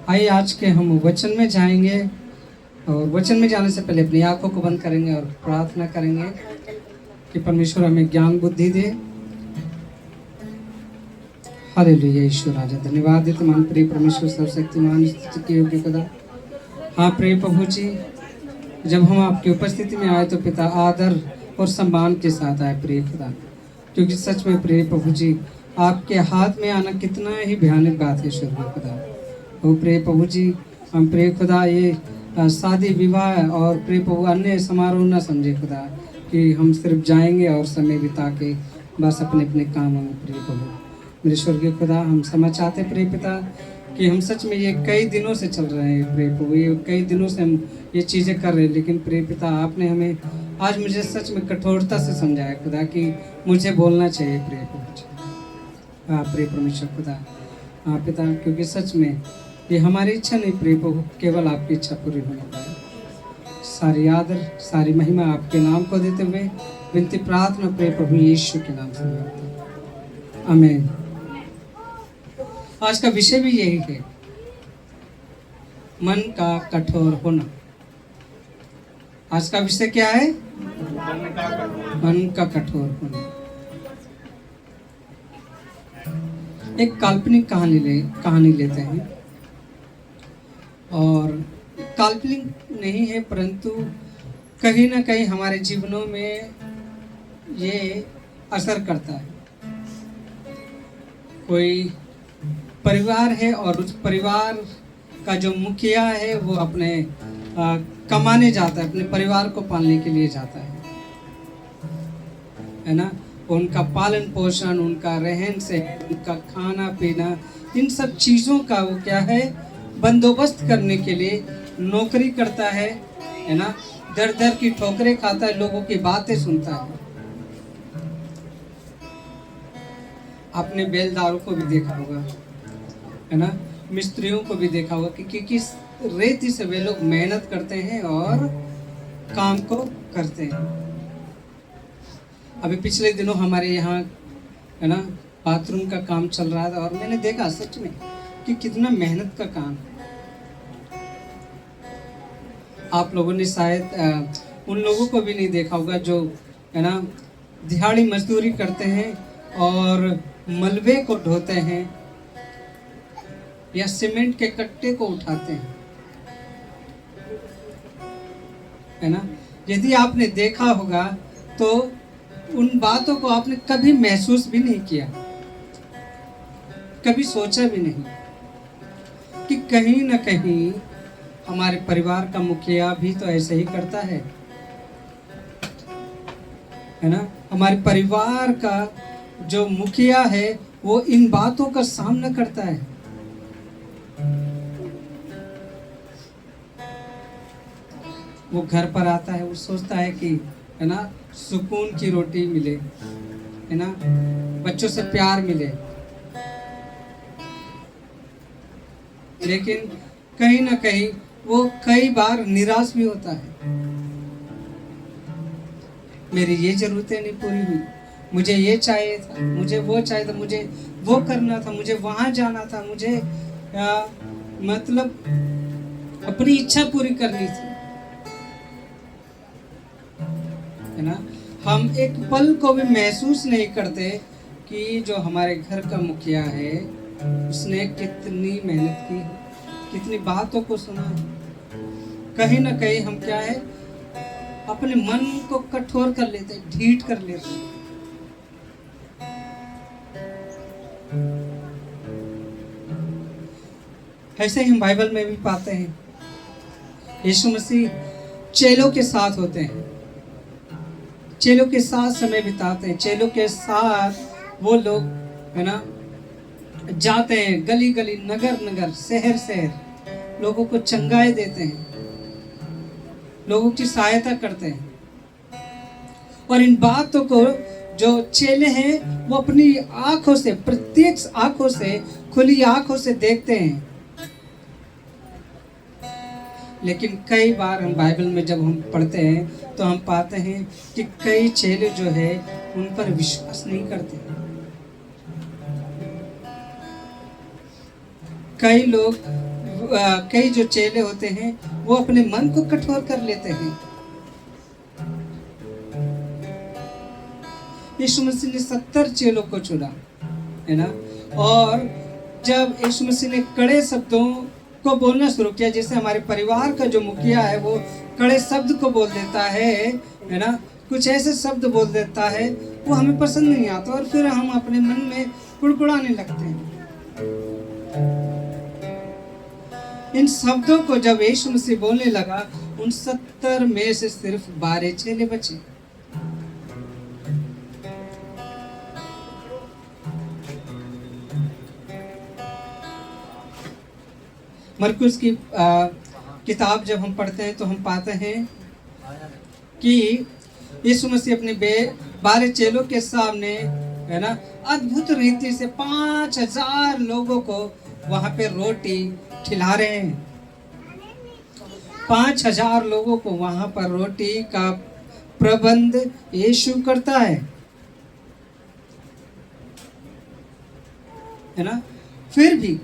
आइए आज के हम वचन में जाएंगे और वचन में जाने से पहले अपनी आंखों को बंद करेंगे और प्रार्थना करेंगे कि परमेश्वर हमें ज्ञान बुद्धि दे। हालेलुया। ईश्वर राजा धन्यवाद देते मान प्रिय परमेश्वर सर्वशक्तिमान स्तुति के योग्य खुदा। हाँ प्रिय प्रभु जी, जब हम आपकी उपस्थिति में आए तो पिता आदर और सम्मान के साथ आए प्रिय खुदा, क्योंकि सच में प्रिय प्रभु जी आपके हाथ में आना कितना ही भयानक बात है स्वर्गीय खुदा। वो प्रिय प्रभु जी, हम प्रिय खुदा ये शादी विवाह और प्रिय प्रभु अन्य समारोह न समझे खुदा कि हम सिर्फ जाएंगे और समय बिता के बस अपने अपने कामों में प्रिय प्रभु। मेरे स्वर्गीय खुदा, हम समझ चाहते प्रिय पिता कि हम सच में ये कई दिनों से चल रहे हैं प्रिय प्रभु, ये कई दिनों से हम ये चीज़ें कर रहे हैं, लेकिन प्रिय पिता आपने हमें आज मुझे सच में कठोरता से समझाया खुदा कि मुझे बोलना चाहिए प्रिय प्रभु जी। हाँ प्रिय परमेश्वर खुदा, हाँ पिता, क्योंकि सच में ये हमारी इच्छा नहीं प्रिय प्रभु, केवल आपकी इच्छा पूरी होनी पाए। सारी आदर सारी महिमा आपके नाम को देते हुए विनती प्रार्थना प्रिय प्रभु यीशु के नाम से, आमीन। आज का विषय भी यही है, मन का कठोर होना। आज का विषय क्या है? मन का कठोर होना। एक काल्पनिक कहानी लेते हैं, और काल्पनिक नहीं है परंतु कहीं ना कहीं हमारे जीवनों में ये असर करता है। कोई परिवार है और उस परिवार का जो मुखिया है वो अपने कमाने जाता है, अपने परिवार को पालने के लिए जाता है ना। उनका पालन पोषण, उनका रहन सहन, उनका खाना पीना, इन सब चीज़ों का वो क्या है, बंदोबस्त करने के लिए नौकरी करता है ना। दर दर की ठोकरें खाता है, लोगों की बातें सुनता है। आपने बेलदारों को भी देखा होगा है ना, मिस्त्रियों को भी देखा होगा कि किस रेती से वे लोग मेहनत करते हैं और काम को करते हैं। अभी पिछले दिनों हमारे यहाँ है ना बाथरूम का काम चल रहा था और मैंने देखा सच में कि कितना मेहनत का काम है। आप लोगों ने शायद उन लोगों को भी नहीं देखा होगा जो है ना दिहाड़ी मजदूरी करते हैं और मलबे को ढोते हैं या सीमेंट के कट्टे को उठाते हैं, है ना। यदि आपने देखा होगा तो उन बातों को आपने कभी महसूस भी नहीं किया, कभी सोचा भी नहीं कि कहीं ना कहीं हमारे परिवार का मुखिया भी तो ऐसे ही करता है ना। हमारे परिवार का जो मुखिया है वो इन बातों का सामना करता है। वो घर पर आता है, वो सोचता है कि है ना सुकून की रोटी मिले, है ना, बच्चों से प्यार मिले, लेकिन कहीं ना कहीं वो कई बार निराश भी होता है। मेरी ये जरूरतें नहीं पूरी हुई, मुझे ये चाहिए था, मुझे वो चाहिए था, मुझे वो करना था, मुझे वहां जाना था, मुझे मतलब अपनी इच्छा पूरी करनी थी, है ना। हम एक पल को भी महसूस नहीं करते कि जो हमारे घर का मुखिया है उसने कितनी मेहनत की, कितनी बातों को सुना। कहीं ना कहीं हम क्या है अपने मन को कठोर कर लेते, ढीठ कर लेते। ऐसे ही हम बाइबल में भी पाते हैं, यीशु मसीह चेलों के साथ होते हैं, चेलों के साथ समय बिताते हैं, चेलों के साथ वो लोग है ना जाते हैं, गली गली, नगर नगर, शहर शहर, लोगों को चंगाई देते हैं, लोगों की सहायता करते हैं। और इन बातों को जो चेले हैं वो अपनी आंखों से, प्रत्यक्ष आंखों से, खुली आंखों से देखते हैं। लेकिन कई बार हम बाइबल में जब हम पढ़ते हैं तो हम पाते हैं कि कई चेले जो है उन पर विश्वास नहीं करते। कई लोग कई जो चेले होते हैं वो अपने मन को कठोर कर लेते हैं। यीशु मसीह ने 70 चेलों को चुना, है ना। और जब यीशु मसीह ने कड़े शब्दों को बोलना शुरू किया, जैसे हमारे परिवार का जो मुखिया है वो कड़े शब्द को बोल देता है ना, कुछ ऐसे शब्द बोल देता है वो हमें पसंद नहीं आता और फिर हम अपने मन में कुड़कुड़ाने लगते हैं। इन शब्दों को जब यीशु मसीह बोलने लगा, उन 70 में से सिर्फ 12 चेले बचे। मरकुस की किताब जब हम पढ़ते हैं तो हम पाते हैं कि यीशु मसीह अपने 12 चेलों के सामने, है ना, अद्भुत रीति से 5000 लोगों को वहां पे रोटी खिला रहे हैं। 5000 लोगों को वहां पर रोटी का प्रबंध यीशु करता है ना। फिर भी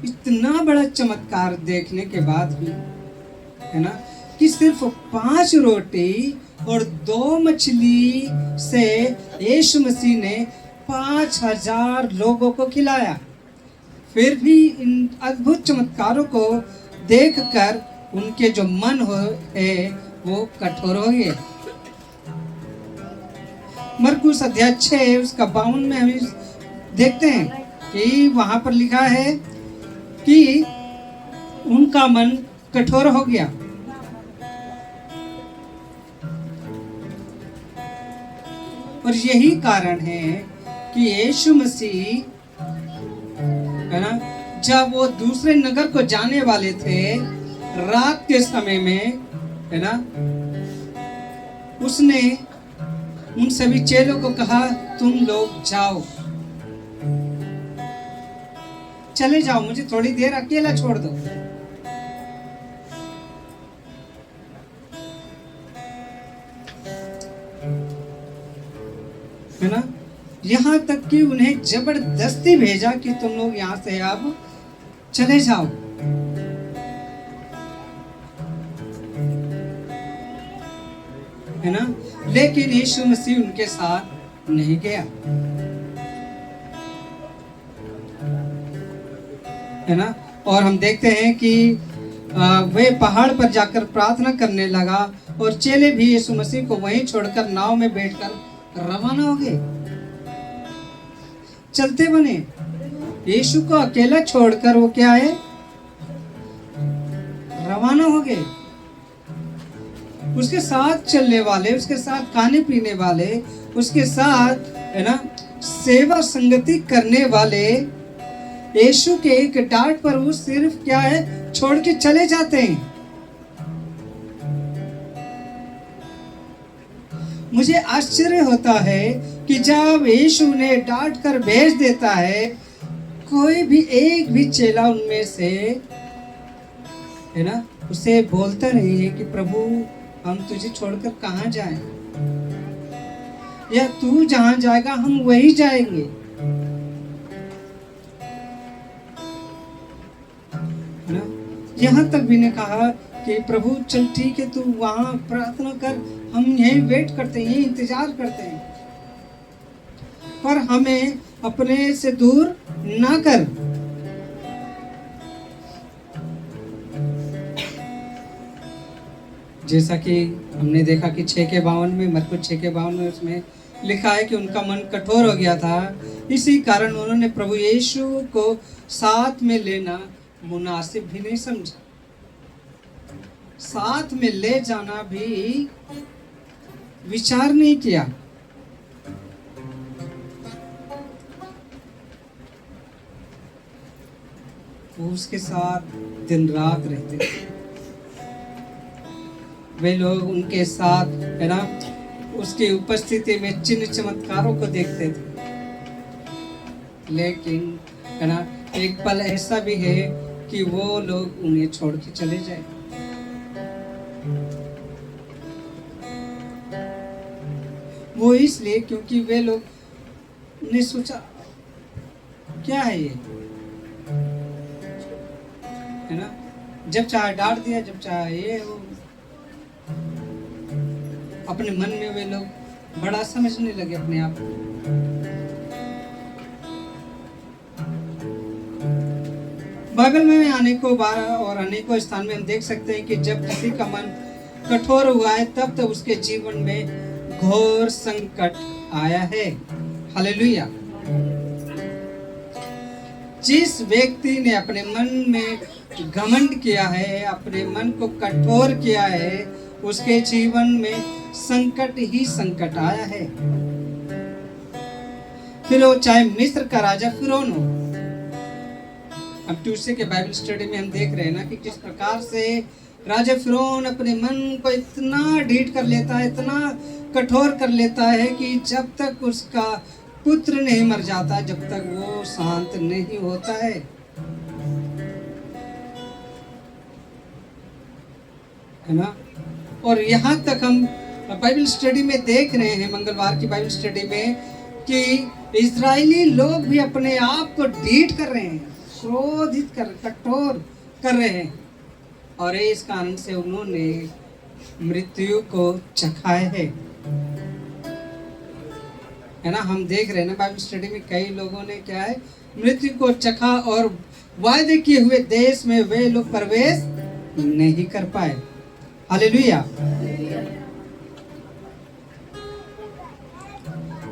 इतना बड़ा चमत्कार देखने के बाद भी, है ना, कि सिर्फ 5 रोटी और 2 मछली से यीशु मसीह ने 5000 लोगों को खिलाया। फिर भी इन अद्भुत चमत्कारों को देखकर उनके जो मन है वो कठोर हो गए। मरकुस अध्याय 6 उसका 52 में हम देखते हैं कि वहां पर लिखा है कि उनका मन कठोर हो गया। और यही कारण है कि यीशु मसीह, है ना, जब वो दूसरे नगर को जाने वाले थे रात के समय में, है ना, उसने उन सभी चेलों को कहा, तुम लोग जाओ, चले जाओ, मुझे थोड़ी देर अकेला छोड़ दो। है ना, यहां तक कि उन्हें जबरदस्ती भेजा कि तुम लोग यहां से अब चले जाओ। है ना, लेकिन यीशु मसीह उनके साथ नहीं गया। है ना, और हम देखते हैं कि वे पहाड़ पर जाकर प्रार्थना करने लगा और चेले भी यीशु मसीह को वहीं छोड़कर नाव में बैठकर रवाना हो गए, चलते बने। यीशु को अकेला छोड़कर वो क्या है, रवाना हो गए। उसके साथ चलने वाले, उसके साथ खाने पीने वाले, उसके साथ, है ना, सेवा संगति करने वाले यीशु के एक डांट पर वो सिर्फ क्या है, छोड़ के चले जाते हैं। मुझे आश्चर्य होता है कि जब यीशु ने डांट कर भेज देता है, कोई भी एक भी चेला उनमें से, है ना, उसे बोलता नहीं है कि प्रभु हम तुझे छोड़कर कहाँ जाएं, या तू जहां जाएगा हम वही जाएंगे। है ना, यहाँ तक भी ने कहा कि प्रभु चल ठीक है, तू वहां प्रार्थना कर, हम यहीं वेट करते हैं, यहीं इंतजार करते हैं, पर हमें अपने से दूर ना कर। जैसा कि हमने देखा कि 6:52 में, मरकुस 6:52 में उसमें लिखा है कि उनका मन कठोर हो गया था। इसी कारण उन्होंने प्रभु यीशु को साथ में लेना मुनासिब भी नहीं समझा, साथ में ले जाना भी विचार नहीं किया। वो उसके साथ दिन रात रहते थे, वे लोग उनके साथ, है ना, उसकी उपस्थिति में चिन्ह चमत्कारों को देखते थे। लेकिन, है ना, एक पल ऐसा भी है कि वो लोग उन्हें छोड़ के चले जाए। वो इसलिए क्योंकि वे लोग ने सोचा क्या है ये, है ना। जब चाहे डांट दिया, जब चाहे ये वो, अपने मन में वे लोग बड़ा समझने लगे अपने आप को। बाइबल में अनेकों बार और अनेकों स्थान में हम देख सकते हैं कि जब किसी का मन कठोर हुआ है तब तक उसके जीवन में घोर संकट आया है। हालेलुया। जिस व्यक्ति ने अपने मन में घमंड किया है, अपने मन को कठोर किया है, उसके जीवन में संकट ही संकट आया है। फिर वो चाहे मिस्र का राजा फिरौन हो। अब ट्यूसडे के बाइबल स्टडी में हम देख रहे हैं ना कि किस प्रकार से राजा फिरौन अपने मन को इतना ढीठ कर लेता है, इतना कठोर कर लेता है कि जब तक उसका पुत्र नहीं मर जाता, जब तक वो शांत नहीं होता है ना। और यहाँ तक हम बाइबल स्टडी में देख रहे हैं, मंगलवार की बाइबल स्टडी में, कि इजरायली लोग भी अपने आप को ढीठ कर रहे हैं, क्रोधित कर, कठोर कर रहे हैं, और इस कारण से उन्होंने मृत्यु को चखाए है ना। हम देख रहे हैं ना बाइबल स्टडी में कई लोगों ने क्या है, मृत्यु को चखा और वायदे किए हुए देश में वे लोग प्रवेश नहीं कर पाए। हालेलुया।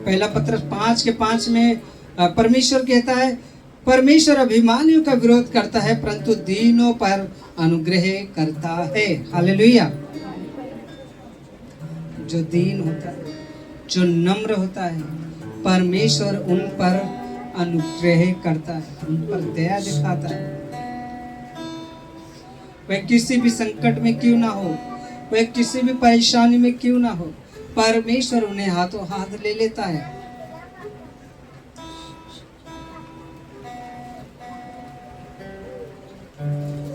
पहला पत्रस 5:5 में परमेश्वर कहता है, परमेश्वर अभिमानियों का विरोध करता है परंतु दीनों पर अनुग्रह करता है। हालेलुया। जो दीन होता है, जो नम्र होता है, परमेश्वर उन पर अनुग्रह करता है, उन पर दया दिखाता है। वह किसी भी संकट में क्यों ना हो, वह किसी भी परेशानी में क्यों ना हो, परमेश्वर उन्हें हाथों हाथ ले लेता है।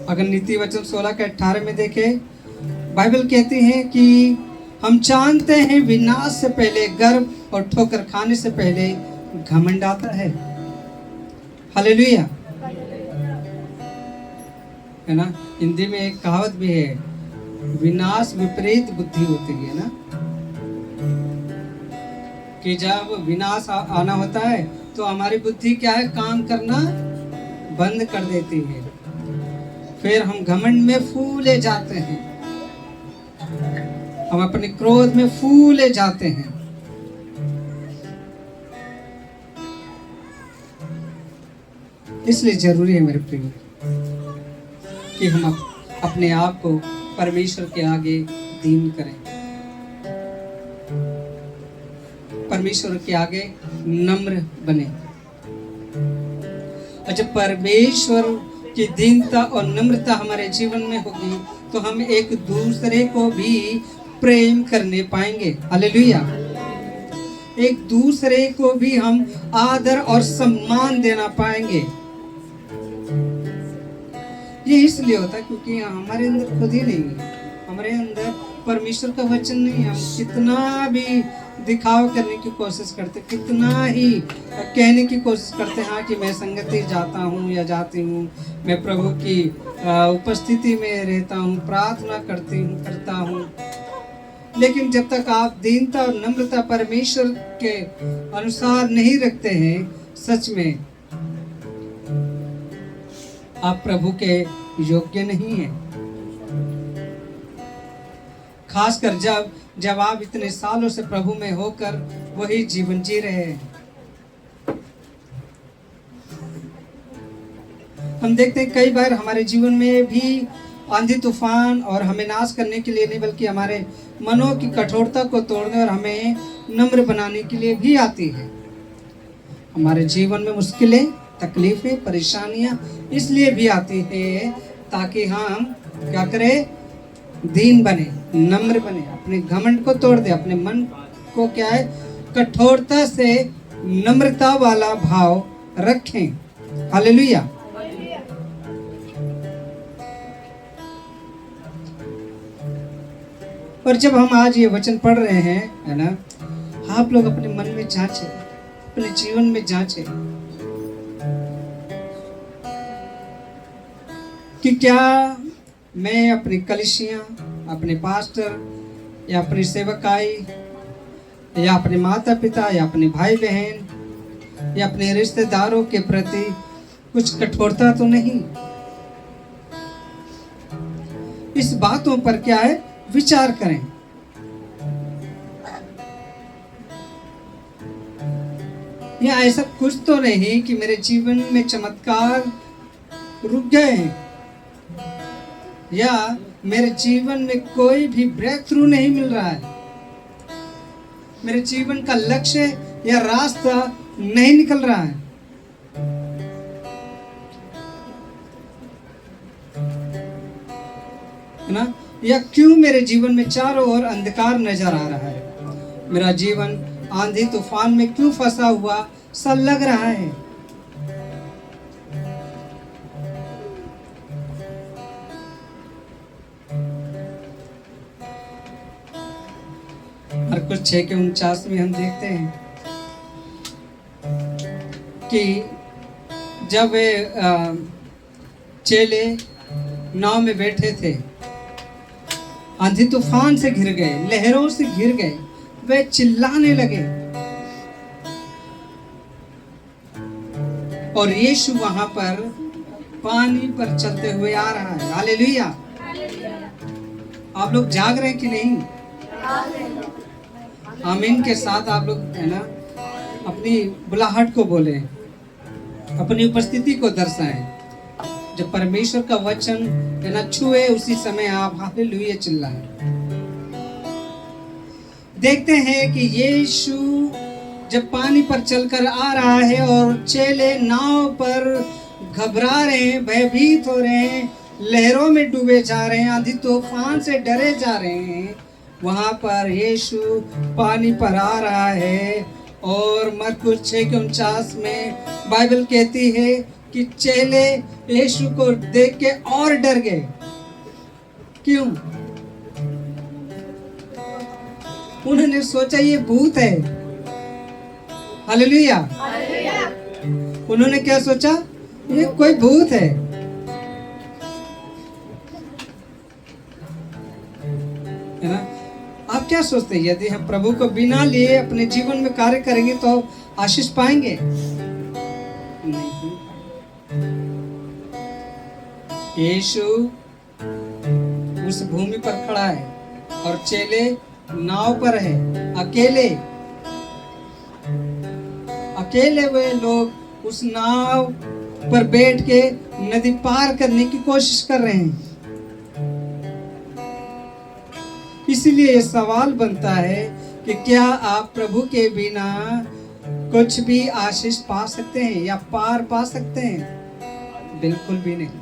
अगर नीति वचन 16:18 में देखें, बाइबल कहती है कि हम जानते हैं विनाश से पहले गर्व और ठोकर खाने से पहले घमंड आता है। हालेलुया। है ना। हिंदी में एक कहावत भी है, विनाश विपरीत बुद्धि होती है ना, कि जब विनाश आना होता है तो हमारी बुद्धि क्या है, काम करना बंद कर देती है, फिर हम घमंड में फूले जाते हैं, हम अपने क्रोध में फूले जाते हैं। इसलिए जरूरी है मेरे प्रिय कि हम अपने आप को परमेश्वर के आगे दीन करें, परमेश्वर के आगे नम्र बने। और जब परमेश्वर की दीनता और नम्रता हमारे जीवन में होगी तो हम एक दूसरे को भी प्रेम करने पाएंगे। हालेलुया। एक दूसरे को भी हम आदर और सम्मान देना पाएंगे। ये इसलिए होता है क्योंकि हमारे अंदर खुद ही नहीं है, हमारे अंदर परमेश्वर का वचन नहीं है। हम कितना भी दिखावा करने की कोशिश करते, कितना ही कहने की कोशिश करते हैं कि मैं संगति जाता हूँ या जाती हूँ, मैं प्रभु की उपस्थिति में रहता हूँ, प्रार्थना करता हूँ, लेकिन जब तक आप दीनता और नम्रता परमेश्वर के अनुसार नहीं रखते हैं, सच में आप प्रभु के योग्य नहीं हैं। खासकर जब आप इतने सालों से प्रभु में होकर वही जीवन जी रहे हैं। हम देखते हैं कई बार हमारे जीवन में भी आंधी तूफान और हमें नाश करने के लिए नहीं बल्कि हमारे मनों की कठोरता को तोड़ने और हमें नम्र बनाने के लिए भी आती है। हमारे जीवन में मुश्किलें, तकलीफें, परेशानियां इसलिए भी आती है ताकि हम क्या करें, दीन बने, नम्र बने, अपने घमंड को तोड़ दे, अपने मन को क्या है, कठोरता से नम्रता वाला भाव रखें। हालेलुया। और जब हम आज ये वचन पढ़ रहे हैं, है ना, आप लोग अपने मन में जांचें, अपने जीवन में जांचें कि क्या मैं अपनी कलीसियाँ, अपने पास्टर या अपनी सेवकाई या अपने माता पिता या अपने भाई बहन या अपने रिश्तेदारों के प्रति कुछ कठोरता तो नहीं। इस बातों पर क्या है, विचार करें। या ऐसा कुछ तो नहीं कि मेरे जीवन में चमत्कार रुक गए हैं, या मेरे जीवन में कोई भी ब्रेक थ्रू नहीं मिल रहा है, मेरे जीवन का लक्ष्य या रास्ता नहीं निकल रहा है। ना, या क्यों मेरे जीवन में चारों ओर अंधकार नजर आ रहा है, मेरा जीवन आंधी तूफान में क्यों फंसा हुआ सा लग रहा है। और कुछ 6:49 में हम देखते हैं कि जब वे चेले नाव में बैठे थे, आंधी तूफान से घिर गए, लहरों से घिर गए, वे चिल्लाने लगे और यीशु वहां पर पानी पर चलते हुए आ रहा है। हालेलुया। आप लोग जाग रहे हैं कि नहीं? आमीन के साथ आप लोग है ना अपनी बुलाहट को बोले, अपनी उपस्थिति को दर्शाएं। जब परमेश्वर का वचन है ना छुए, उसी समय आप हालेलुया चिल्लाएं। देखते हैं कि यीशु जब पानी पर चलकर आ रहा है और चेले नाव पर घबरा रहे हैं, भयभीत हो रहे हैं, लहरों में डूबे जा रहे हैं, आंधी तूफान से डरे जा रहे हैं, वहां पर यीशु पानी पर आ रहा है। और मरकुस 6:49 में बाइबल कहती है कि चेले यीशु को देख के और डर गए। क्यों? उन्होंने सोचा ये भूत है। हालेलुया। उन्होंने क्या सोचा? ये कोई भूत है ना? आप क्या सोचते हैं? यदि हम प्रभु को बिना लिए अपने जीवन में कार्य करेंगे तो आशीष पाएंगे? नहीं। यीशु उस भूमि पर खड़ा है और चेले नाव पर है, अकेले वे लोग उस नाव पर बैठ के नदी पार करने की कोशिश कर रहे हैं। इसलिए ये सवाल बनता है कि क्या आप प्रभु के बिना कुछ भी आशीष पा सकते हैं या पार पा सकते हैं? बिल्कुल भी नहीं।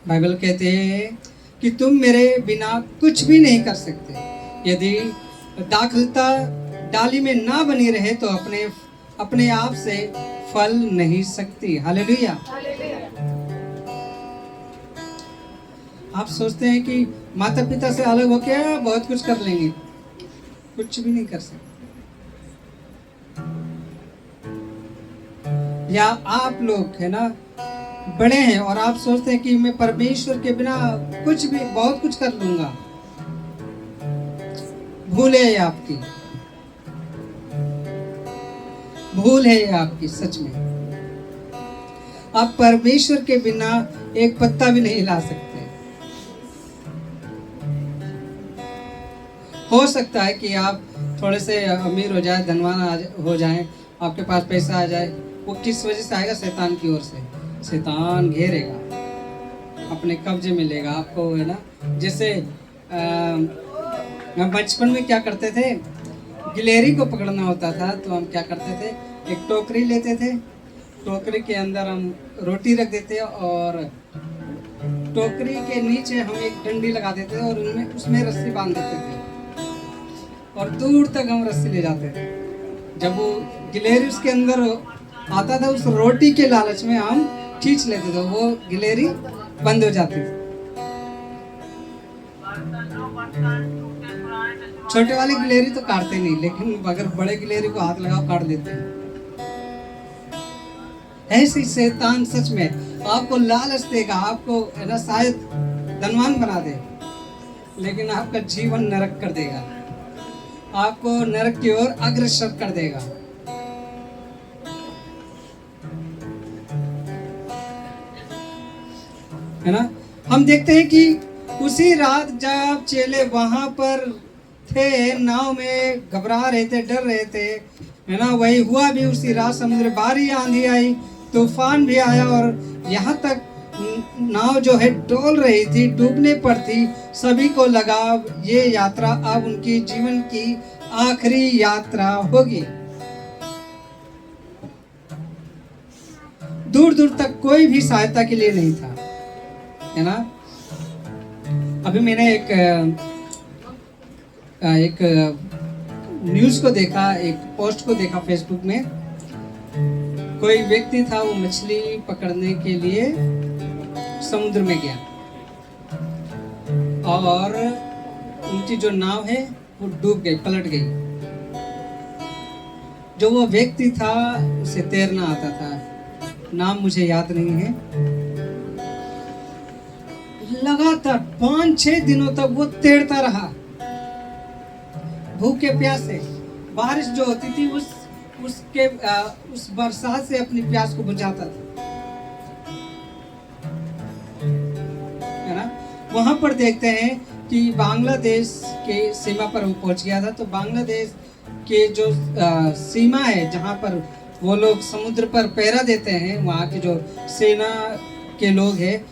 बाइबल कहते हैं कि तुम मेरे बिना कुछ भी नहीं कर सकते। यदि दाखलता डाली में ना बनी रहे तो अपने आप से फल नहीं सकती। हालेलुया। आप सोचते हैं कि माता पिता से अलग होकर बहुत कुछ कर लेंगे, कुछ भी नहीं कर सकते। या आप लोग है ना बड़े हैं और आप सोचते हैं कि मैं परमेश्वर के बिना कुछ भी बहुत कुछ कर लूंगा। भूल है आपकी, भूल है आपकी। सच में आप परमेश्वर के बिना एक पत्ता भी नहीं ला सकते। हो सकता है कि आप थोड़े से अमीर हो जाए, धनवान हो जाए, आपके पास पैसा आ जाए। वो किस वजह से आएगा? शैतान की ओर से। शैतान घेरेगा, अपने कब्जे में लेगा आपको, है ना। जैसे हम बचपन में क्या करते थे, गिलहरी को पकड़ना होता था तो हम क्या करते थे, एक टोकरी लेते थे, टोकरी के अंदर हम रोटी रख देते और टोकरी के नीचे हम एक डंडी लगा देते थे और उसमें रस्सी बांध देते थे और दूर तक हम रस्सी ले जाते थे। जब वो गिलहरी उसके अंदर आता था, उस रोटी के लालच में हम खींच लेते थे, वो गिलहरी बंद हो जाती थी। छोटे वाली गिलहरी तो काटते नहीं, लेकिन अगर बड़े गिलहरी को हाथ लगाओ काट देते हैं, ऐसे ही शैतान सच में आपको लालच देगा, आपको है ना शायद धनवान बना दे, लेकिन आपका जीवन नरक कर देगा, आपको नरक की ओर अग्रसर कर देगा। है ना, हम देखते हैं कि उसी रात जब चेले वहां पर थे, नाव में घबरा रहे थे, डर रहे थे, है ना, वही हुआ भी उसी रात। समुद्र भारी आंधी आई, तूफान भी आया और यहाँ तक नाव जो है डोल रही थी, डूबने पर थी। सभी को लगा ये यात्रा अब उनकी जीवन की आखिरी यात्रा होगी। दूर दूर तक कोई भी सहायता के लिए नहीं था, है ना। अभी मैंने एक न्यूज़ को देखा, एक पोस्ट को देखा फेसबुक में। कोई व्यक्ति था, वो मछली पकड़ने के लिए समुद्र में गया और उनकी जो नाव है वो डूब गई, पलट गई। जो वो व्यक्ति था उसे तैरना आता था, नाम मुझे याद नहीं है। लगातार 5-6 दिनों तक वो तैरता रहा, भूखे प्यासे। बारिश जो होती थी उस बरसात से अपनी प्यास को बुझाता था, है ना। वहां पर देखते हैं कि बांग्लादेश के सीमा पर वो पहुंच गया था। तो बांग्लादेश के जो सीमा है, जहां पर वो लोग समुद्र पर पहरा देते हैं, वहां की जो सेना के लोग हैं,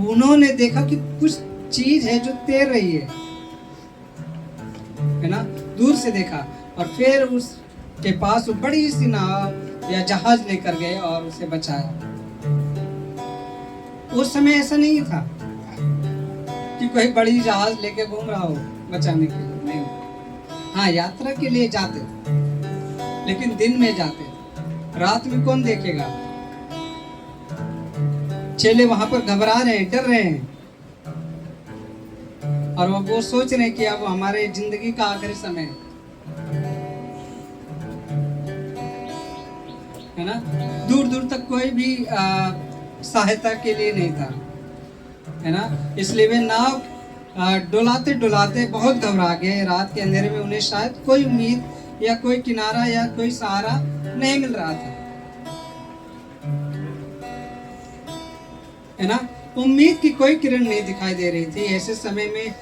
उन्होंने देखा कि कुछ चीज है जो तैर रही है ना, दूर से देखा। और फिर उसके पास वो बड़ी सी नाव या जहाज लेकर गए और उसे बचाया। उस समय ऐसा नहीं था कि कोई बड़ी जहाज लेके घूम रहा हो बचाने के लिए, नहीं। हाँ, यात्रा के लिए जाते थे, लेकिन दिन में जाते, रात में कौन देखेगा। चेले वहां पर घबरा रहे हैं, डर रहे हैं, और वो सोच रहे हैं कि अब हमारे जिंदगी का आखिरी समय है ना। दूर दूर तक कोई भी सहायता के लिए नहीं था, है ना। इसलिए वे नाव डुलाते डुलाते बहुत घबरा गए। रात के अंधेरे में उन्हें शायद कोई उम्मीद या कोई किनारा या कोई सहारा नहीं मिल रहा था, है ना। उम्मीद की कोई किरण नहीं दिखाई दे रही थी। ऐसे समय में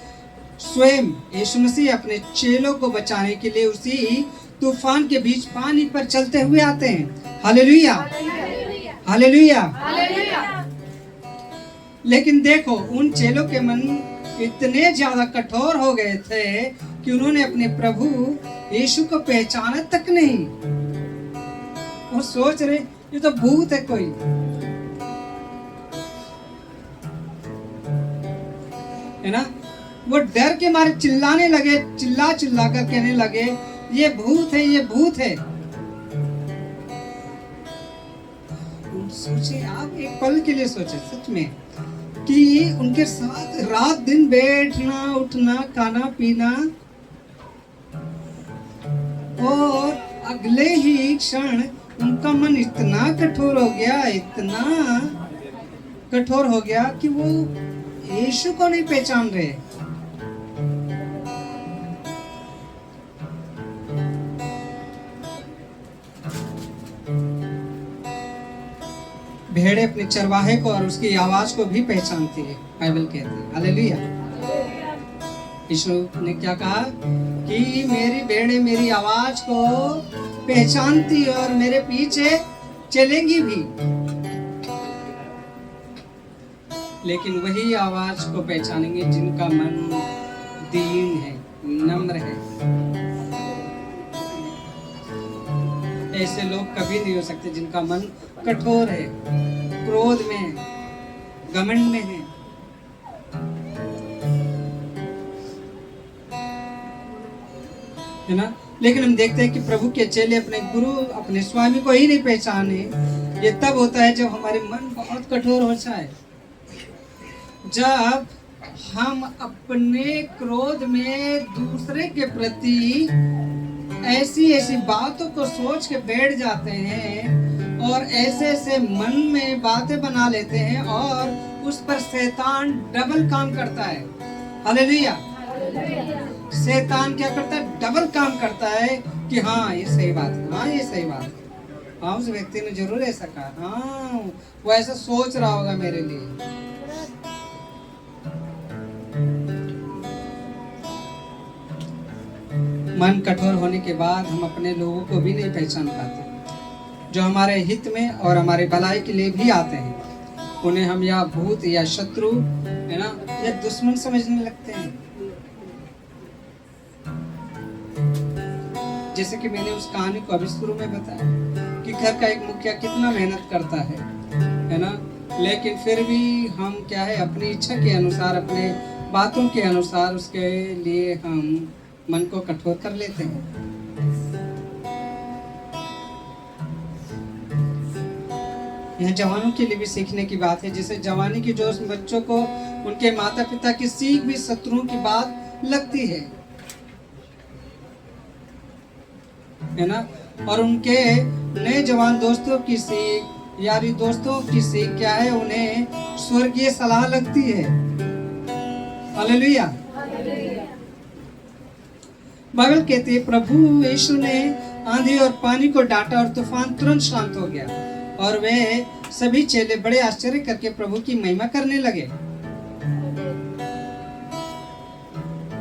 स्वयं यीशु मसीह अपने चेलों को बचाने के लिए उसी तूफान के बीच पानी पर चलते हुए आते हैं। Hallelujah, hallelujah. लेकिन देखो, उन चेलों के मन इतने ज्यादा कठोर हो गए थे कि उन्होंने अपने प्रभु यीशु को पहचाना तक नहीं। वो सोच रहे ये तो भूत है कोई, है ना। वो डर के मारे चिल्लाने लगे, चिल्ला चिल्ला कर कहने लगे, ये भूत है, ये भूत है। सोचे आप, एक पल के लिए सोचे सच में कि उनके साथ रात दिन बैठना उठना खाना पीना, और अगले ही क्षण उनका मन इतना कठोर हो गया, इतना कठोर हो गया कि वो यीशु को नहीं पहचान रहे। भेड़ें अपने चरवाहे को और उसकी आवाज को भी पहचानती है, बाइबल कहती है। हालेलुया। यीशु ने क्या कहा कि मेरी भेड़ें मेरी आवाज को पहचानती और मेरे पीछे चलेंगी भी। लेकिन वही आवाज को पहचानेंगे जिनका मन दीन है, नम्र है। ऐसे लोग कभी नहीं हो सकते जिनका मन कठोर है, क्रोध में है, घमंड में है। है ना। लेकिन हम देखते हैं कि प्रभु के चेले अपने गुरु, अपने स्वामी को ही नहीं पहचाने। ये तब होता है जब हमारे मन बहुत कठोर हो जाए, जब हम अपने क्रोध में दूसरे के प्रति ऐसी ऐसी बातों को सोच के बैठ जाते हैं और ऐसे ऐसे मन में बातें बना लेते हैं और उस पर शैतान डबल काम करता है। हालेलुया। शैतान क्या करता है? डबल काम करता है कि हाँ ये सही बात है, हाँ ये सही बात है, हाँ उस व्यक्ति ने जरूर ऐसा कहा, हाँ वो ऐसा सोच रहा होगा मेरे लिए। मन कठोर होने के बाद हम अपने लोगों को भी नहीं पहचान पाते, जो हमारे हित में और हमारे भलाई के लिए भी आते हैं। उन्हें हम या भूत या शत्रु है ना या दुश्मन समझने लगते हैं। जैसे कि मैंने उस कहानी को अभी शुरू में बताया कि घर का एक मुखिया कितना मेहनत करता है ना, लेकिन फिर भी हम क्या है अपनी इच्छा के अनुसार, अपने बातों के अनुसार उसके लिए हम मन को कठोर कर लेते हैं। यह जवानों के लिए भी सीखने की बात है। जैसे जवानी के जोश में बच्चों को उनके माता पिता की सीख भी शत्रुओं की बात लगती है ना, और उनके नए जवान दोस्तों की सीख, यारी दोस्तों की सीख क्या है? उन्हें स्वर्गीय सलाह लगती है। हालेलुया। बाइबल कहती है प्रभु यीशु ने आंधी और पानी को डांटा और तूफान तुरंत शांत हो गया और वे सभी चेले बड़े आश्चर्य करके प्रभु की महिमा करने लगे,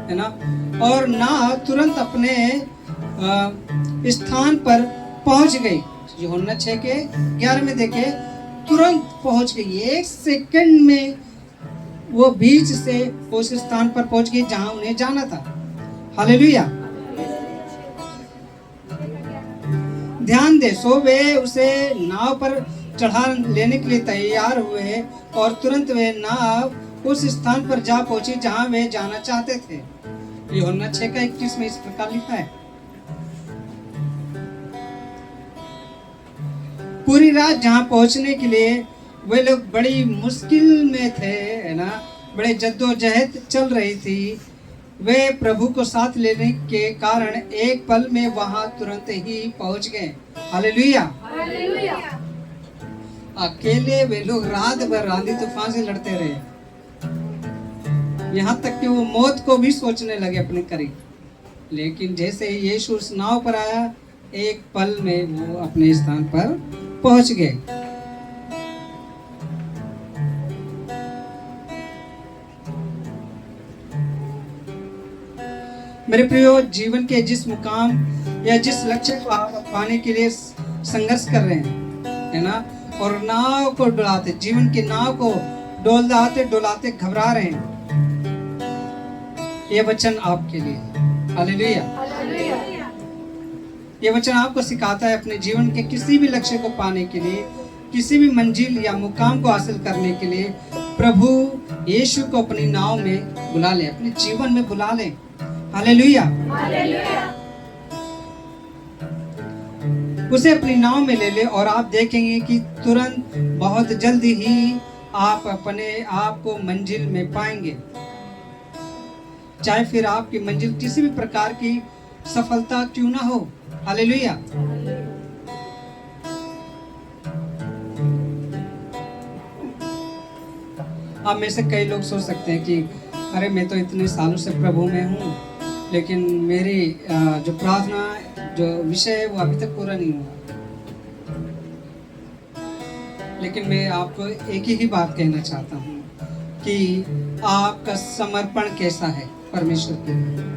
है ना। और नाव तुरंत अपने स्थान पर पहुंच गई। यूहन्ना 6:11 में देखे, तुरंत पहुंच गई। 1 सेकंड में वो बीच से उस स्थान पर पहुंच गई जहां उन्हें जाना था। हालेलुया। ध्यान दे, सो वे उसे नाव पर चढ़ा लेने के लिए तैयार हुए और तुरंत वे नाव उस स्थान पर जा पहुंची जहां वे जाना चाहते थे। यूहन्ना 6:21 में इस प्रकार लिखा है। पूरी रात जहां पहुंचने के लिए वे लोग बड़ी मुश्किल में थे, है ना, बड़े जद्दोजहद चल रही थी। वे प्रभु को साथ लेने के कारण एक पल में वहां तुरंत ही पहुंच गए। हालेलुया। अकेले वे लोग रात भर आंधी तूफान से लड़ते रहे, यहाँ तक कि वो मौत को भी सोचने लगे अपने करीब। लेकिन जैसे ही यीशु उस नाव पर आया, एक पल में वो अपने स्थान पर पहुंच गए। मेरे प्रियो, जीवन के जिस मुकाम या जिस लक्ष्य को आप पाने के लिए संघर्ष कर रहे हैं, है ना, और नाव को डुलाते, जीवन की नाव को डोलाते डोलाते घबरा रहे हैं, ये वचन आपके लिए। हालेलुया। ये वचन आपको सिखाता है अपने जीवन के किसी भी लक्ष्य को पाने के लिए, किसी भी मंजिल या मुकाम को हासिल करने के लिए प्रभु यीशु को अपनी नाव में बुला ले, अपने जीवन में बुला ले। हालेलुया। उसे अपनी नाव में ले ले और आप देखेंगे कि तुरंत बहुत जल्दी ही आप अपने आप को मंजिल में पाएंगे। चाहे फिर आपकी मंजिल किसी भी प्रकार की सफलता क्यों ना हो। हालेलुया। अब में से कई लोग सोच सकते हैं कि अरे मैं तो इतने सालों से प्रभु में हूँ, लेकिन मेरी जो प्रार्थना जो विषय है वो अभी तक पूरा नहीं हुआ। लेकिन मैं आपको एक ही बात कहना चाहता हूँ कि आपका समर्पण कैसा है परमेश्वर के लिए,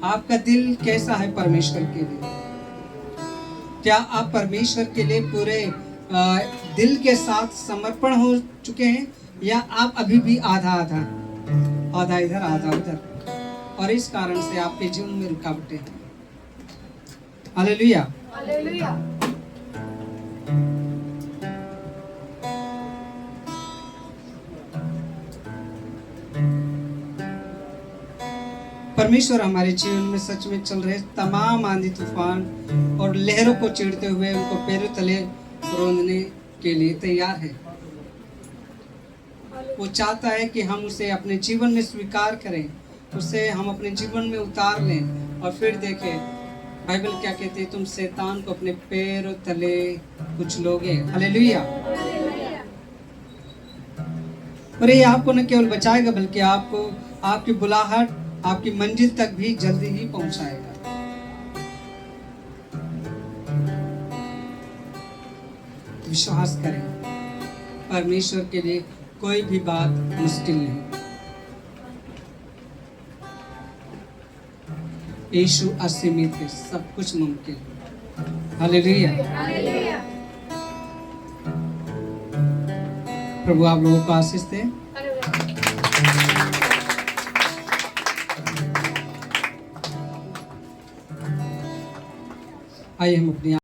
आपका दिल कैसा है परमेश्वर के लिए। क्या आप परमेश्वर के लिए पूरे दिल के साथ समर्पण हो चुके हैं, या आप अभी भी आधा आधा, आधा इधर आधा उधर, और इस कारण से आपके जीवन में रुकावटें हैं। हालेलुया। परमेश्वर हमारे जीवन में सच में चल रहे तमाम आंधी तूफान और लहरों को चीरते हुए उनको पैरों तले रोंदने के लिए तैयार है। वो चाहता है कि हम उसे अपने जीवन में स्वीकार करें, उसे हम अपने जीवन में उतार लें और फिर देखें बाइबल क्या कहती है, तुम शैतान को अपने पैरों तले कुचलोगे। हालेलुया। और ये आपको न केवल बचाएगा बल्कि आपको आपकी बुलाहट, आपकी मंजिल तक भी जल्दी ही पहुंचाएगा। विश्वास करें, परमेश्वर के लिए कोई भी बात मुश्किल नहीं। यीशु असीमित है, सब कुछ मुमकिन। हालेलुया। प्रभु आप लोगों को आशीष दे। आइए हम अपनी